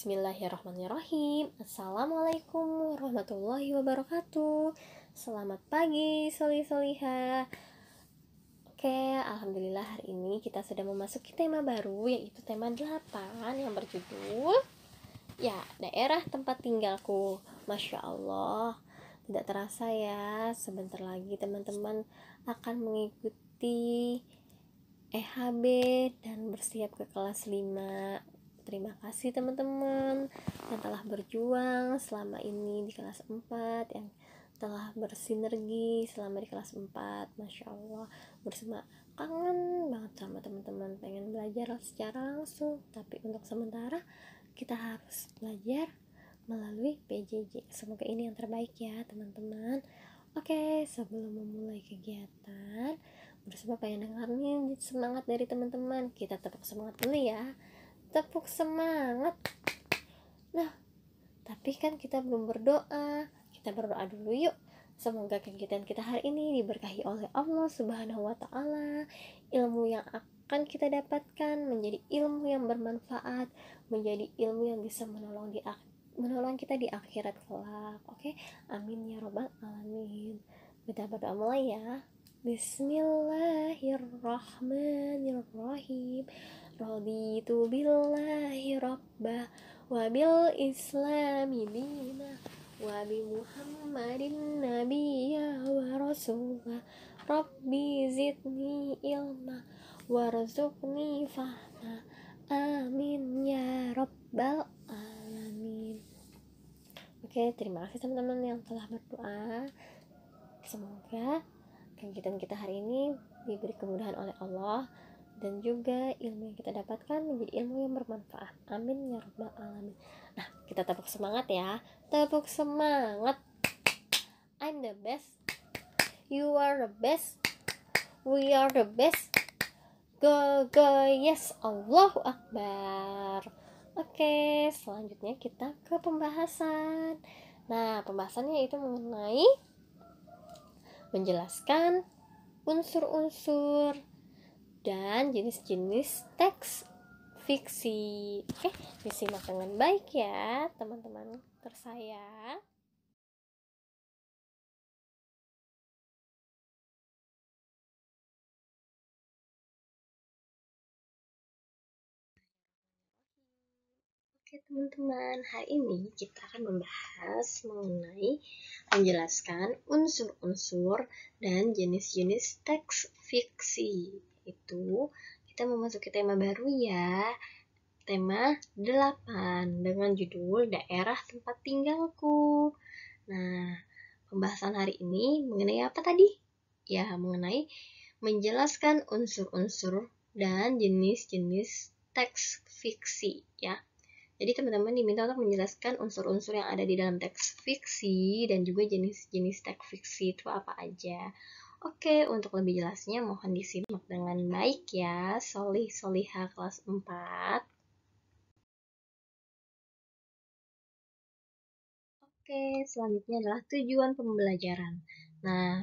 Bismillahirrahmanirrahim. Assalamualaikum warahmatullahi wabarakatuh. Selamat pagi soli-soliha. Oke, alhamdulillah hari ini kita sudah memasuki tema baru, yaitu tema 8 yang berjudul daerah tempat tinggalku. Masya Allah, tidak terasa ya, sebentar lagi teman-teman akan mengikuti EHB dan bersiap ke kelas 5. Terima kasih teman-teman yang telah berjuang selama ini di kelas 4, yang telah bersinergi selama di kelas 4. Masya Allah, bersama kangen banget sama teman-teman, pengen belajar secara langsung, tapi untuk sementara kita harus belajar melalui PJJ. Semoga ini yang terbaik ya teman-teman. Oke, sebelum memulai kegiatan, bersama pengen dengar nih semangat dari teman-teman. Kita tepuk semangat dulu ya. Tepuk semangat. Nah, tapi kan kita belum berdoa. Kita berdoa dulu yuk. Semoga kegiatan kita hari ini diberkahi oleh Allah Subhanahu wa Ta'ala. Ilmu yang akan kita dapatkan menjadi ilmu yang bermanfaat, menjadi ilmu yang bisa menolong kita di akhirat kelak. Oke? Amin ya rabbal alamin. Kita berdoa mulai ya. Bismillahirrahmanirrahim. Raditu billahi rabba wa bil islami dina wa bi muhammadin nabiyya wa rasulah. Rabbi zidni ilma warzuqni fahma. Amin ya rabbal alamin. Oke, terima kasih teman-teman yang telah berdoa. Semoga kegiatan kita hari ini diberi kemudahan oleh Allah, dan juga ilmu yang kita dapatkan menjadi ilmu yang bermanfaat. Amin ya rabbal alamin. Nah, kita tepuk semangat ya. Tepuk semangat. I'm the best. You are the best. We are the best. Go go yes. Allahu Akbar. Oke, selanjutnya kita ke pembahasan. Nah, pembahasannya itu mengenai menjelaskan unsur-unsur dan jenis-jenis teks fiksi. Oke, disimak dengan baik ya teman-teman tersayang. Oke teman-teman, hari ini kita akan membahas mengenai menjelaskan unsur-unsur dan jenis-jenis teks fiksi. Itu kita memasuki tema baru ya, tema 8 dengan judul daerah tempat tinggalku. Nah, pembahasan hari ini mengenai apa tadi? Ya, mengenai menjelaskan unsur-unsur dan jenis-jenis teks fiksi ya. Jadi teman-teman diminta untuk menjelaskan unsur-unsur yang ada di dalam teks fiksi dan juga jenis-jenis teks fiksi itu apa aja. Oke, untuk lebih jelasnya mohon disimak dengan baik ya, Solih-Soliha kelas 4. Oke, selanjutnya adalah tujuan pembelajaran. Nah,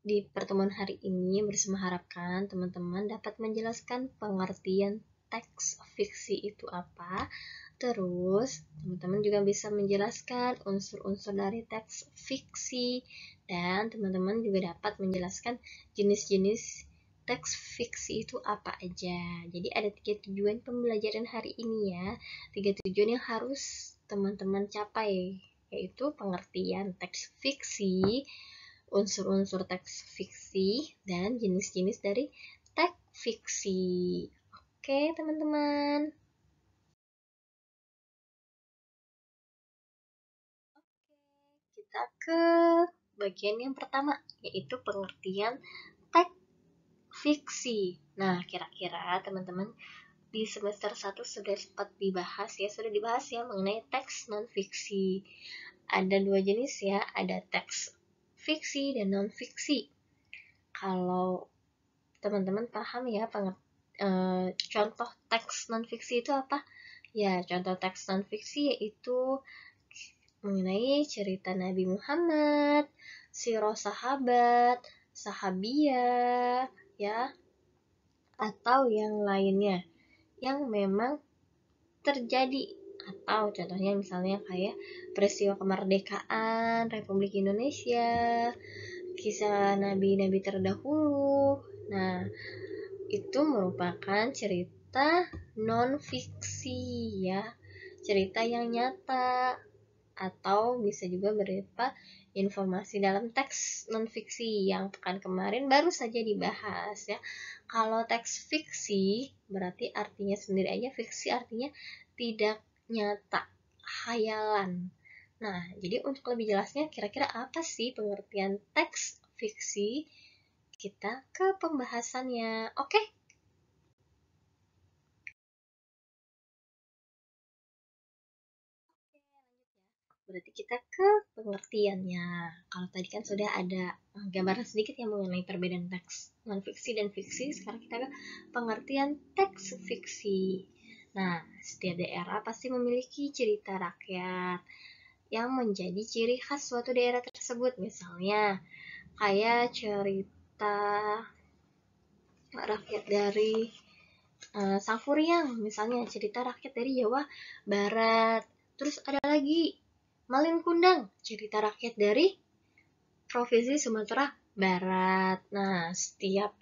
di pertemuan hari ini bersama harapan teman-teman dapat menjelaskan pengertian teks fiksi itu apa. Terus, teman-teman juga bisa menjelaskan unsur-unsur dari teks fiksi, dan teman-teman juga dapat menjelaskan jenis-jenis teks fiksi itu apa aja. Jadi ada 3 tujuan pembelajaran hari ini ya. 3 tujuan yang harus teman-teman capai, yaitu pengertian teks fiksi, unsur-unsur teks fiksi, dan jenis-jenis dari teks fiksi. Oke, teman-teman. Kita ke bagian yang pertama, yaitu pengertian teks fiksi. Nah, kira-kira teman-teman di semester 1 sudah sempat dibahas ya mengenai teks non-fiksi. Ada 2 jenis ya, ada teks fiksi dan non-fiksi. Kalau teman-teman paham ya contoh teks non-fiksi itu apa? Ya, contoh teks non-fiksi yaitu mengenai cerita Nabi Muhammad, sirah sahabat, sahabiah, ya, atau yang lainnya yang memang terjadi Atau contohnya misalnya kayak peristiwa kemerdekaan Republik Indonesia, kisah nabi-nabi terdahulu. Nah, itu merupakan cerita non-fiksi ya, cerita yang nyata, atau bisa juga berupa informasi dalam teks non-fiksi yang pekan kemarin baru saja dibahas ya. Kalau teks fiksi berarti artinya sendiri aja, fiksi artinya tidak nyata, khayalan. Nah, jadi untuk lebih jelasnya kira-kira apa sih pengertian teks fiksi? Kita ke pembahasannya. Oke? Berarti kita ke pengertiannya. Kalau tadi kan sudah ada gambaran sedikit yang mengenai perbedaan teks non-fiksi dan fiksi, sekarang kita ke pengertian teks fiksi. Nah, setiap daerah pasti memiliki cerita rakyat yang menjadi ciri khas suatu daerah tersebut. Misalnya, kayak cerita rakyat dari Sang Furiang, misalnya cerita rakyat dari Jawa Barat. Terus ada lagi Malin Kundang, cerita rakyat dari Provinsi Sumatera Barat. Nah, setiap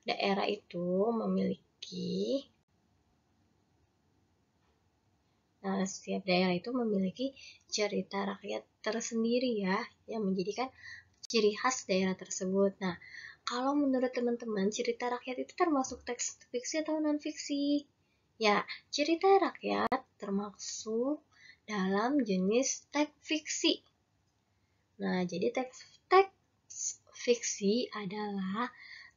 daerah itu memiliki cerita rakyat tersendiri ya, yang menjadikan ciri khas daerah tersebut. Nah, kalau menurut teman-teman, cerita rakyat itu termasuk teks fiksi atau non-fiksi? Ya, cerita rakyat termasuk dalam jenis teks fiksi. Nah, jadi teks fiksi adalah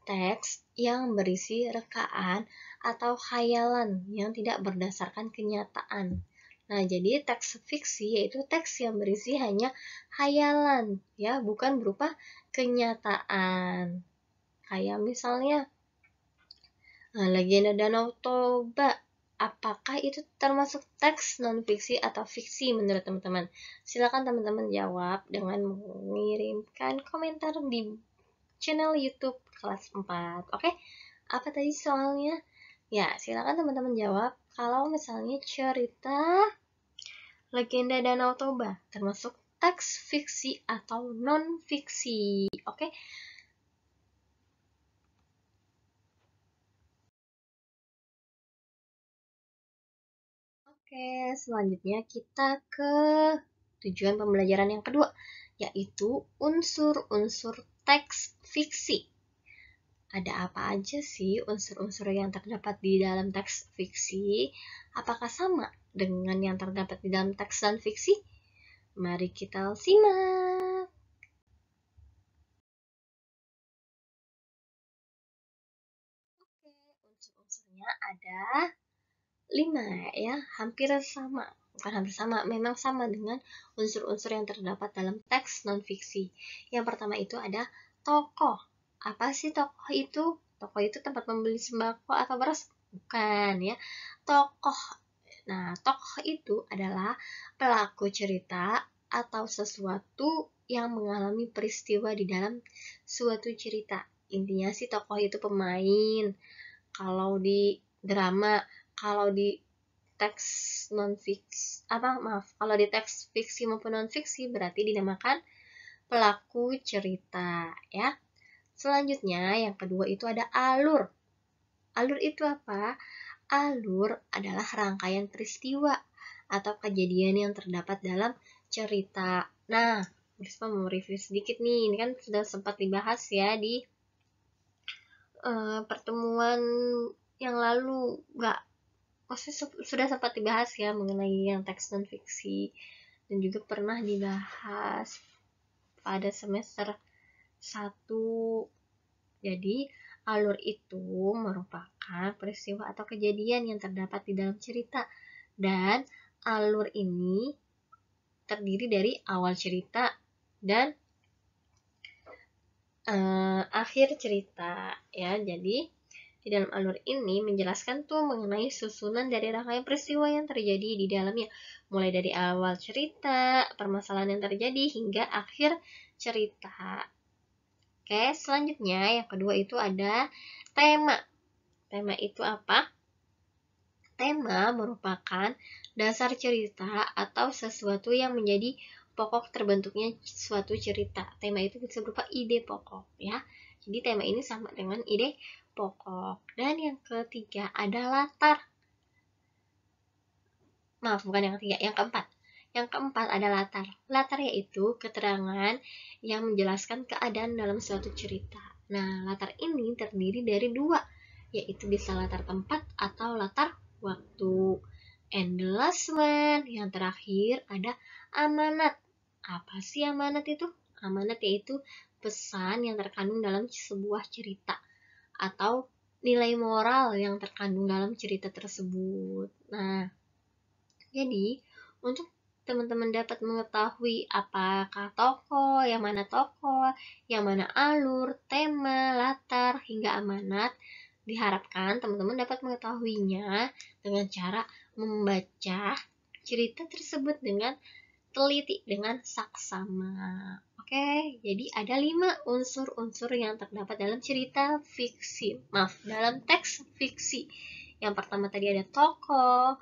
teks yang berisi rekaan atau khayalan yang tidak berdasarkan kenyataan. Nah, jadi teks fiksi yaitu teks yang berisi hanya khayalan, ya, bukan berupa kenyataan. Kayak misalnya Legenda Danau Toba. Apakah itu termasuk teks non-fiksi atau fiksi menurut teman-teman? Silakan teman-teman jawab dengan mengirimkan komentar di channel YouTube kelas 4. Oke? Apa tadi soalnya? Ya, silakan teman-teman jawab. Kalau misalnya cerita Legenda Danau Toba termasuk teks fiksi atau non-fiksi. Oke? Oke, selanjutnya kita ke tujuan pembelajaran yang kedua, yaitu unsur-unsur teks fiksi. Ada apa aja sih unsur-unsur yang terdapat di dalam teks fiksi? Apakah sama dengan yang terdapat di dalam teks non-fiksi? Mari kita simak. Oke, unsur-unsurnya ada 5 ya, hampir sama. Bukan hampir sama, memang sama dengan unsur-unsur yang terdapat dalam teks non-fiksi. Yang pertama itu ada tokoh. Apa sih tokoh itu? Tokoh itu tempat membeli sembako atau beras? Bukan ya. Tokoh. Nah, tokoh itu adalah pelaku cerita atau sesuatu yang mengalami peristiwa di dalam suatu cerita. Intinya sih tokoh itu pemain. Kalau di drama, kalau di teks non-fiksi, kalau di teks fiksi maupun non-fiksi berarti dinamakan pelaku cerita ya. Selanjutnya yang kedua itu ada alur. Alur itu apa? Alur adalah rangkaian peristiwa atau kejadian yang terdapat dalam cerita. Nah, Risma mau review sedikit nih. Ini kan sudah sempat dibahas ya di pertemuan yang lalu. Maksudnya sudah sempat dibahas ya mengenai yang teks non-fiksi. Dan juga pernah dibahas pada semester 1. Jadi, alur itu merupakan peristiwa atau kejadian yang terdapat di dalam cerita. Dan alur ini terdiri dari awal cerita dan akhir cerita ya. Jadi di dalam alur ini menjelaskan tuh mengenai susunan dari rangkaian peristiwa yang terjadi di dalamnya, mulai dari awal cerita, permasalahan yang terjadi hingga akhir cerita. Oke, selanjutnya yang kedua itu ada tema. Tema itu apa? Tema merupakan dasar cerita atau sesuatu yang menjadi pokok terbentuknya suatu cerita. Tema itu bisa berupa ide pokok ya. Jadi tema ini sama dengan ide pokok. Dan yang ketiga ada latar. Maaf, bukan yang ketiga, yang keempat. Yang keempat ada latar. Latar yaitu keterangan yang menjelaskan keadaan dalam suatu cerita. Nah, latar ini terdiri dari dua, yaitu bisa latar tempat atau latar waktu. And the last one, yang terakhir ada amanat. Apa sih amanat itu? Amanat yaitu pesan yang terkandung dalam sebuah cerita atau nilai moral yang terkandung dalam cerita tersebut. Nah, jadi, untuk teman-teman dapat mengetahui apakah tokoh, yang mana alur, tema, latar, hingga amanat, diharapkan teman-teman dapat mengetahuinya dengan cara membaca cerita tersebut dengan teliti, dengan saksama. Oke, jadi ada 5 unsur-unsur yang terdapat dalam cerita fiksi. Dalam teks fiksi. Yang pertama tadi ada tokoh,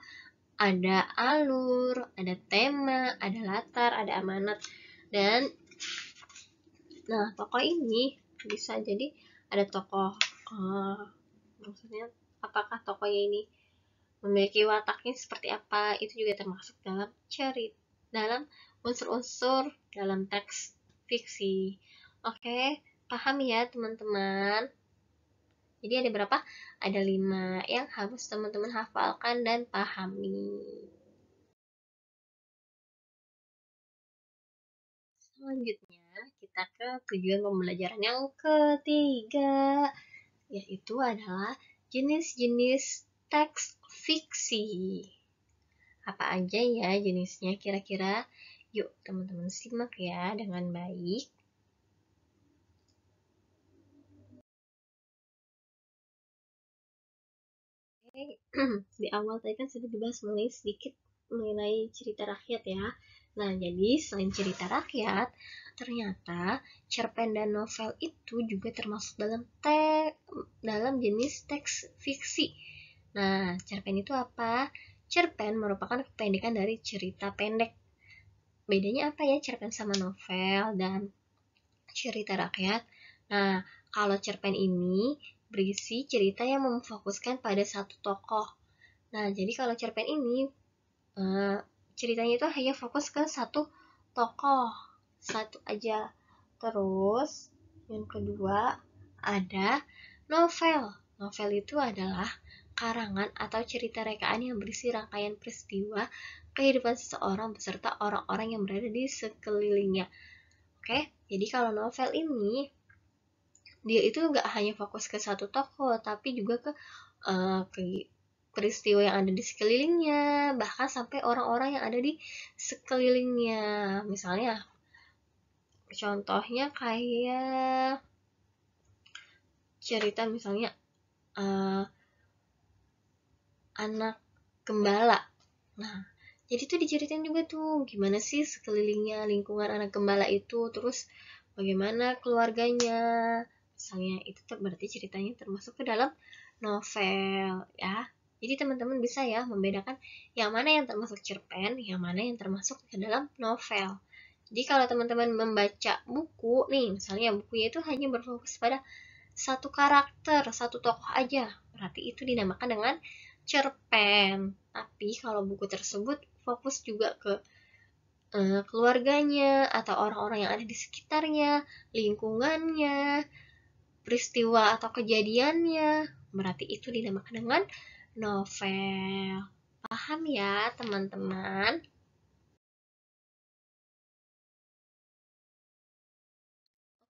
ada alur, ada tema, ada latar, ada amanat. Dan nah, tokoh ini bisa jadi ada tokoh maksudnya apakah tokohnya ini memiliki wataknya seperti apa, itu juga termasuk dalam cerita, dalam unsur-unsur dalam teks fiksi. Oke, paham ya teman-teman? Jadi ada berapa? Ada 5 yang harus teman-teman hafalkan dan pahami. Selanjutnya, kita ke tujuan pembelajaran yang ketiga, yaitu adalah jenis-jenis teks fiksi. Apa aja ya jenisnya kira-kira? Yuk, teman-teman simak ya dengan baik. Di awal tadi kan sudah dibahas sedikit mengenai cerita rakyat ya. Nah, jadi selain cerita rakyat, ternyata cerpen dan novel itu juga termasuk dalam jenis teks fiksi. Nah, cerpen itu apa? Cerpen merupakan kependekan dari cerita pendek. Bedanya apa ya cerpen sama novel dan cerita rakyat? Nah, kalau cerpen ini berisi cerita yang memfokuskan pada satu tokoh. Nah, jadi kalau cerpen ini ceritanya itu hanya fokus ke satu tokoh, satu aja. Terus yang kedua ada novel. Novel itu adalah karangan atau cerita rekaan yang berisi rangkaian peristiwa kehidupan seseorang beserta orang-orang yang berada di sekelilingnya. Oke, jadi kalau novel ini dia itu nggak hanya fokus ke satu tokoh, tapi juga ke peristiwa yang ada di sekelilingnya, bahkan sampai orang-orang yang ada di sekelilingnya. Misalnya, contohnya kayak cerita misalnya anak gembala. Nah, jadi tuh diceritain juga tuh gimana sih sekelilingnya, lingkungan anak gembala itu, terus bagaimana keluarganya. Misalnya itu berarti ceritanya termasuk ke dalam novel ya. Jadi teman-teman bisa ya membedakan yang mana yang termasuk cerpen, yang mana yang termasuk ke dalam novel. Jadi kalau teman-teman membaca buku nih, misalnya bukunya itu hanya berfokus pada satu karakter, satu tokoh aja, berarti itu dinamakan dengan cerpen. Tapi kalau buku tersebut fokus juga ke keluarganya atau orang-orang yang ada di sekitarnya, lingkungannya, peristiwa atau kejadiannya, berarti itu dinamakan dengan novel. Paham ya teman-teman?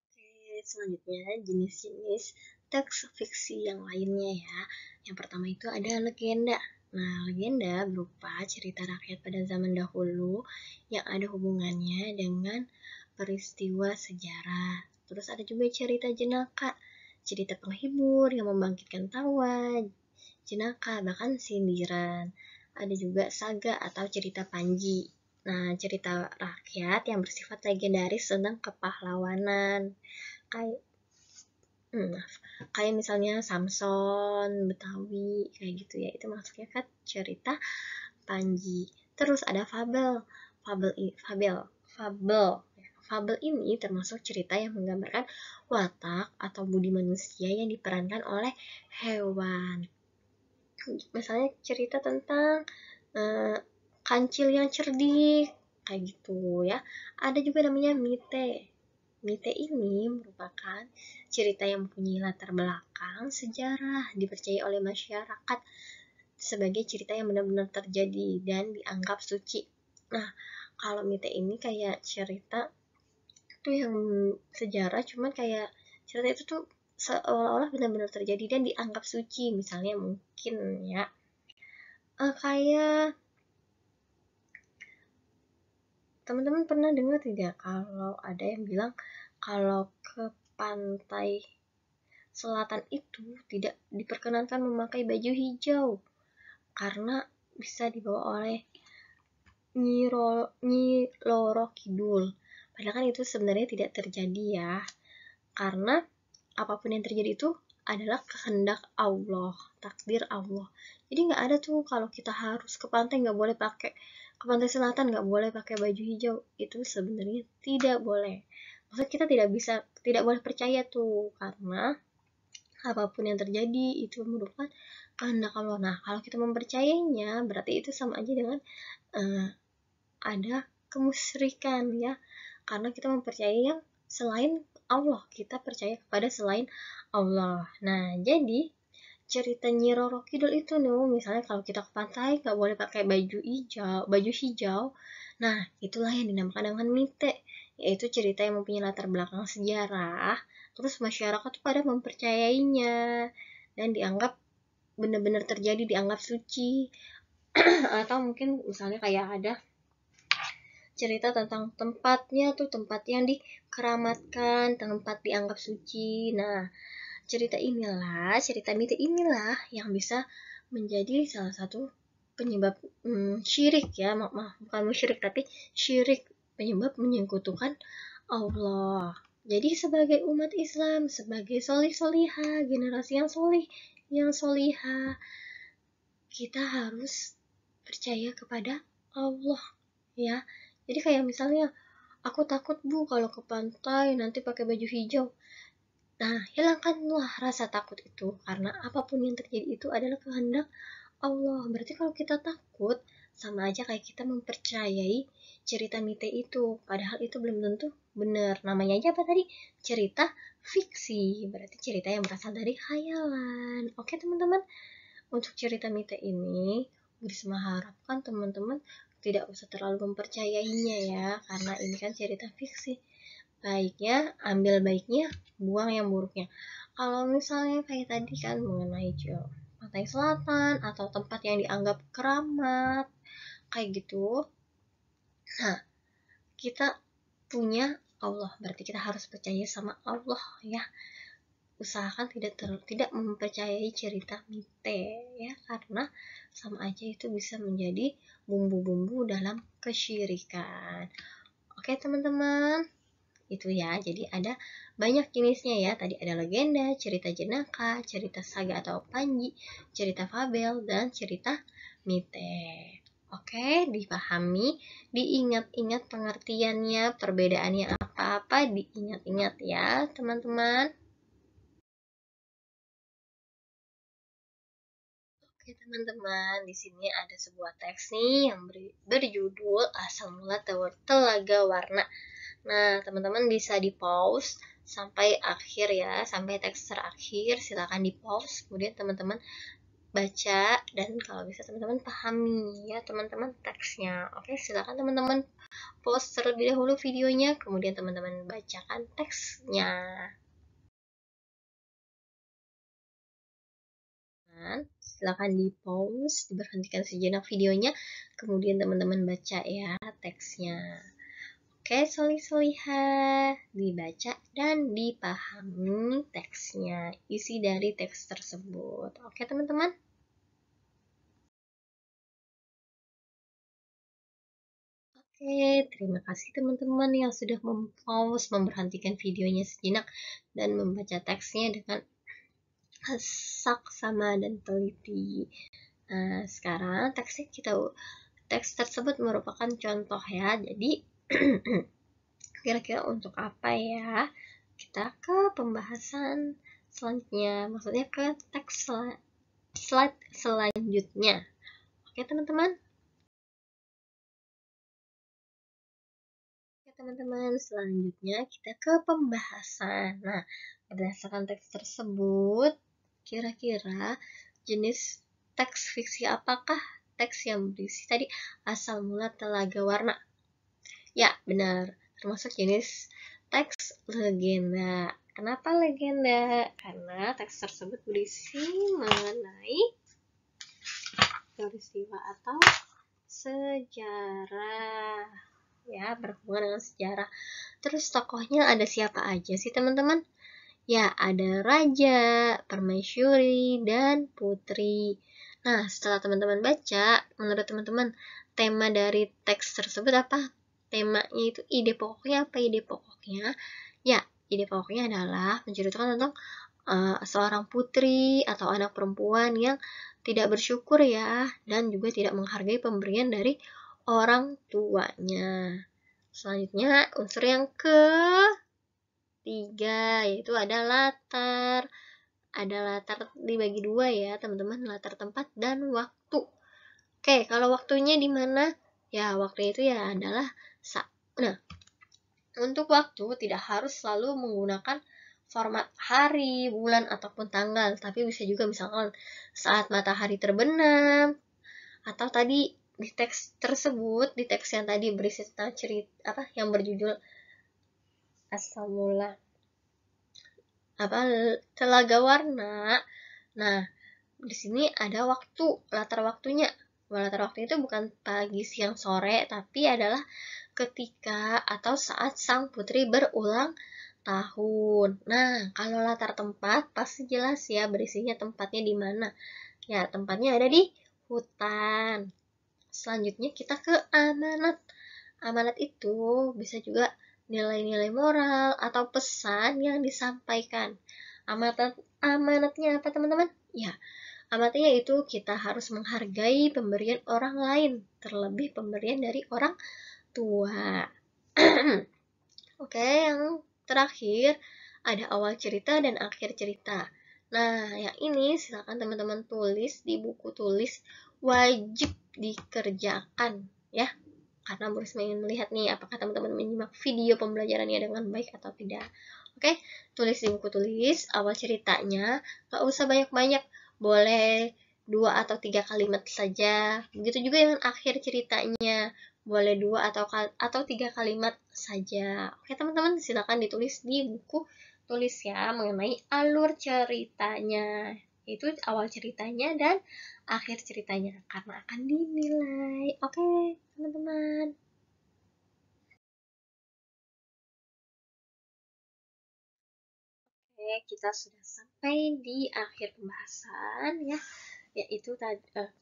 Oke, selanjutnya jenis-jenis teks fiksi yang lainnya ya. Yang pertama itu ada legenda. Nah, legenda berupa cerita rakyat pada zaman dahulu yang ada hubungannya dengan peristiwa sejarah. Terus ada juga cerita jenaka, cerita penghibur yang membangkitkan tawa, jenaka, bahkan sindiran. Ada juga saga atau cerita Panji. Nah, cerita rakyat yang bersifat legendaris tentang kepahlawanan. Kayak kayak misalnya Samson, Betawi, kayak gitu ya. Itu maksudnya kan cerita Panji. Terus ada fabel. Fabel ini termasuk cerita yang menggambarkan watak atau budi manusia yang diperankan oleh hewan. Misalnya cerita tentang kancil yang cerdik, kayak gitu ya. Ada juga namanya mite. Mite ini merupakan cerita yang mempunyai latar belakang sejarah, dipercaya oleh masyarakat sebagai cerita yang benar-benar terjadi dan dianggap suci. Nah, kalau mite ini kayak cerita tuh yang sejarah, cuman kayak cerita itu tuh seolah-olah benar-benar terjadi dan dianggap suci. Misalnya mungkin ya, kayak teman-teman pernah dengar tidak kalau ada yang bilang kalau ke pantai selatan itu tidak diperkenankan memakai baju hijau karena bisa dibawa oleh Nyi Loro Kidul. Padahal kan itu sebenarnya tidak terjadi ya. Karena apapun yang terjadi itu adalah kehendak Allah, takdir Allah. Jadi nggak ada tuh kalau kita harus ke pantai nggak boleh pakai, ke pantai selatan nggak boleh pakai baju hijau. Itu sebenarnya tidak boleh. Maksud kita tidak boleh percaya tuh karena apapun yang terjadi itu merupakan kehendak Allah. Nah, kalau kita mempercayainya berarti itu sama aja dengan ada kemusyrikan ya, karena kita mempercayai yang selain Allah, kita percaya kepada selain Allah. Nah, jadi cerita Nyi Roro Kidul itu misalnya kalau kita ke pantai nggak boleh pakai baju hijau. Nah, itulah yang dinamakan dengan mite, yaitu cerita yang mempunyai latar belakang sejarah. Terus masyarakat tuh pada mempercayainya dan dianggap benar-benar terjadi, dianggap suci. Atau mungkin misalnya kayak ada cerita tentang tempatnya tuh, tempat yang dikeramatkan, tempat dianggap suci. Nah, cerita mite inilah yang bisa menjadi salah satu penyebab syirik ya, maaf bukan musyrik tapi syirik, penyebab menyekutukan Allah. Jadi sebagai umat Islam, sebagai solih-solihah, generasi yang solihah, kita harus percaya kepada Allah ya. Jadi kayak misalnya aku takut Bu kalau ke pantai nanti pakai baju hijau. Nah, hilangkanlah rasa takut itu karena apapun yang terjadi itu adalah kehendak Allah. Berarti kalau kita takut sama aja kayak kita mempercayai cerita mite itu, padahal itu belum tentu benar. Namanya aja apa tadi? Cerita fiksi. Berarti cerita yang berasal dari khayalan. Oke, teman-teman. Untuk cerita mite ini, Risma harapkan teman-teman tidak usah terlalu mempercayainya ya, karena ini kan cerita fiksi. Baiknya, ambil baiknya, buang yang buruknya. Kalau misalnya kayak tadi kan mengenai pantai selatan atau tempat yang dianggap keramat, kayak gitu. Nah, kita punya Allah, berarti kita harus percaya sama Allah ya. Usahakan tidak mempercayai cerita mite ya, karena sama aja itu bisa menjadi bumbu-bumbu dalam kesyirikan. Oke teman-teman, itu ya. Jadi ada banyak jenisnya ya. Tadi ada legenda, cerita jenaka, cerita saga atau panji, cerita fabel, dan cerita mite. Oke, dipahami, diingat-ingat pengertiannya, perbedaannya apa-apa, diingat-ingat ya teman-teman. Oke teman-teman, di sini ada sebuah teks nih yang berjudul Asal Mula Telaga Warna. Nah, teman-teman bisa di-pause sampai akhir ya, sampai teks terakhir. Silakan di-pause, kemudian teman-teman baca dan kalau bisa teman-teman pahami ya teman-teman teksnya. Oke, silakan teman-teman pause terlebih dahulu videonya, kemudian teman-teman bacakan teksnya. Silakan di pause, diberhentikan sejenak videonya, kemudian teman-teman baca ya teksnya. Oke, solih-solihah, dibaca dan dipahami teksnya, isi dari teks tersebut. Oke teman-teman? Oke, terima kasih teman-teman yang sudah mempause, memberhentikan videonya sejenak dan membaca teksnya dengan saksama dan teliti. Nah, sekarang teks tersebut merupakan contoh ya. Jadi kira-kira untuk apa ya? Kita ke pembahasan selanjutnya, maksudnya ke teks slide selanjutnya. Oke teman-teman. Oke teman-teman, selanjutnya kita ke pembahasan. Nah, berdasarkan teks tersebut, kira-kira jenis teks fiksi apakah teks yang berisi tadi asal mula telaga warna? Ya, benar. Termasuk jenis teks legenda. Kenapa legenda? Karena teks tersebut berisi mengenai peristiwa atau sejarah. Ya, berhubungan dengan sejarah. Terus tokohnya ada siapa aja sih teman-teman? Ya, ada raja, permaisuri, dan putri. Nah, setelah teman-teman baca, menurut teman-teman, tema dari teks tersebut apa? Temanya itu ide pokoknya apa? Ide pokoknya? Ya, ide pokoknya adalah menceritakan tentang seorang putri atau anak perempuan yang tidak bersyukur ya, dan juga tidak menghargai pemberian dari orang tuanya. Selanjutnya, unsur yang ketiga, yaitu ada latar. Ada latar dibagi dua ya, teman-teman, latar tempat dan waktu. Oke, kalau waktunya di mana? Ya, waktu itu ya adalah Nah, untuk waktu tidak harus selalu menggunakan format hari, bulan, ataupun tanggal, tapi bisa juga misalkan saat matahari terbenam, atau tadi di teks tersebut, di teks yang tadi berisi tentang cerita yang berjudul asal mula telaga warna. Nah, di sini ada latar waktunya. Latar waktu itu bukan pagi, siang, sore, tapi adalah ketika atau saat sang putri berulang tahun. Nah, kalau latar tempat pasti jelas ya berisinya tempatnya di mana. Ya, tempatnya ada di hutan. Selanjutnya kita ke amanat. Amanat itu bisa juga nilai-nilai moral atau pesan yang disampaikan. Amanatnya apa teman-teman? Ya, amanatnya itu kita harus menghargai pemberian orang lain, terlebih pemberian dari orang tua. Oke, yang terakhir ada awal cerita dan akhir cerita. Nah, yang ini silakan teman-teman tulis di buku tulis, wajib dikerjakan ya. Karena Bu Risma ingin melihat nih apakah teman-teman menyimak video pembelajarannya dengan baik atau tidak. Oke, tulis di buku tulis awal ceritanya, gak usah banyak-banyak, boleh 2 atau 3 kalimat saja. Begitu juga dengan akhir ceritanya, boleh 2 atau 3 kalimat saja. Oke teman-teman, silakan ditulis di buku tulis ya mengenai alur ceritanya. Itu awal ceritanya dan akhir ceritanya karena akan dinilai. Oke, teman-teman. Oke, kita sudah sampai di akhir pembahasan ya, yaitu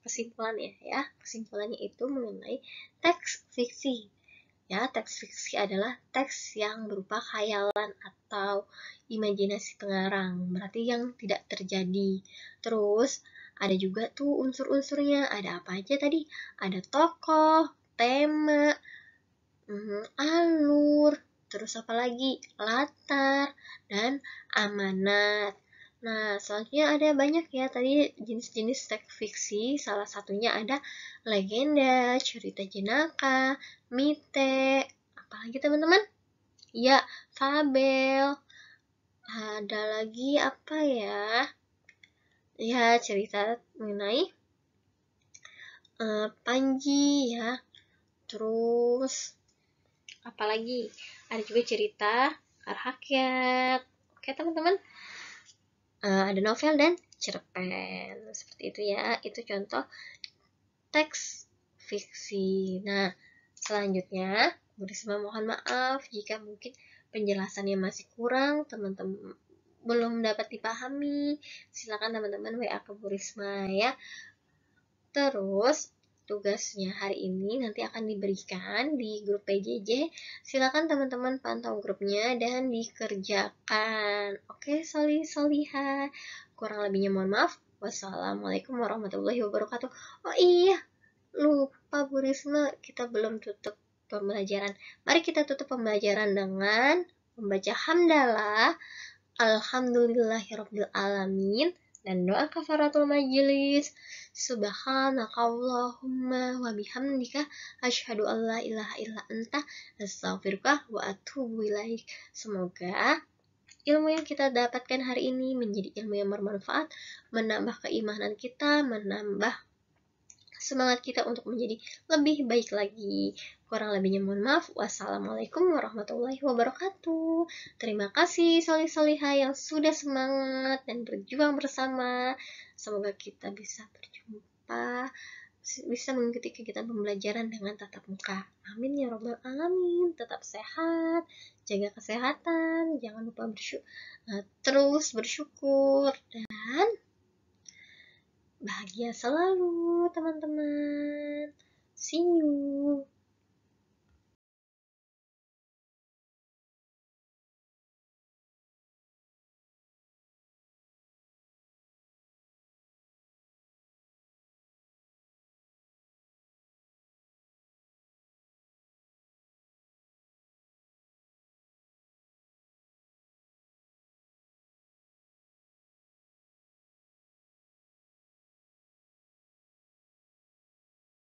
kesimpulannya ya. Kesimpulannya itu mengenai teks fiksi. Ya, teks fiksi adalah teks yang berupa khayalan atau imajinasi pengarang, berarti yang tidak terjadi. Terus ada juga tuh unsur-unsurnya, ada apa aja tadi? Ada tokoh, tema, alur, terus apa lagi? Latar, dan amanat. Nah, selanjutnya ada banyak ya tadi jenis-jenis teks fiksi, salah satunya ada legenda, cerita jenaka, mite, apalagi teman-teman? Ya, fabel. Ada lagi apa ya? Ya, cerita mengenai Panji ya. Terus apalagi? Ada juga cerita rakyat. Oke, teman-teman. Ada novel dan cerpen. Seperti itu ya. Itu contoh teks fiksi. Nah, selanjutnya, Bu Risma mohon maaf jika mungkin penjelasannya masih kurang, teman-teman belum dapat dipahami. Silakan teman-teman WA ke Bu Risma ya. Terus, tugasnya hari ini nanti akan diberikan di grup PJJ. Silakan teman-teman pantau grupnya dan dikerjakan. Oke, Soliha. Kurang lebihnya mohon maaf. Wassalamualaikum warahmatullahi wabarakatuh. Oh iya, lupa Bu Risma, kita belum tutup pembelajaran. Mari kita tutup pembelajaran dengan membaca hamdalah, alhamdulillahirabbil alamin, dan doa kafaratul majelis. Subhanakallahumma wa bihamdika asyhadu an la ilaha illa anta astaghfiruka wa atubu ilaik. Semoga ilmu yang kita dapatkan hari ini menjadi ilmu yang bermanfaat, menambah keimanan kita, menambah semangat kita untuk menjadi lebih baik lagi. Kurang lebihnya mohon maaf. Wassalamualaikum warahmatullahi wabarakatuh. Terima kasih solih-solihah yang sudah semangat dan berjuang bersama. Semoga kita bisa berjumpa, bisa mengikuti kegiatan pembelajaran dengan tatap muka. Amin ya robbal alamin. Tetap sehat, jaga kesehatan, jangan lupa terus bersyukur, dan bahagia selalu teman-teman. See you.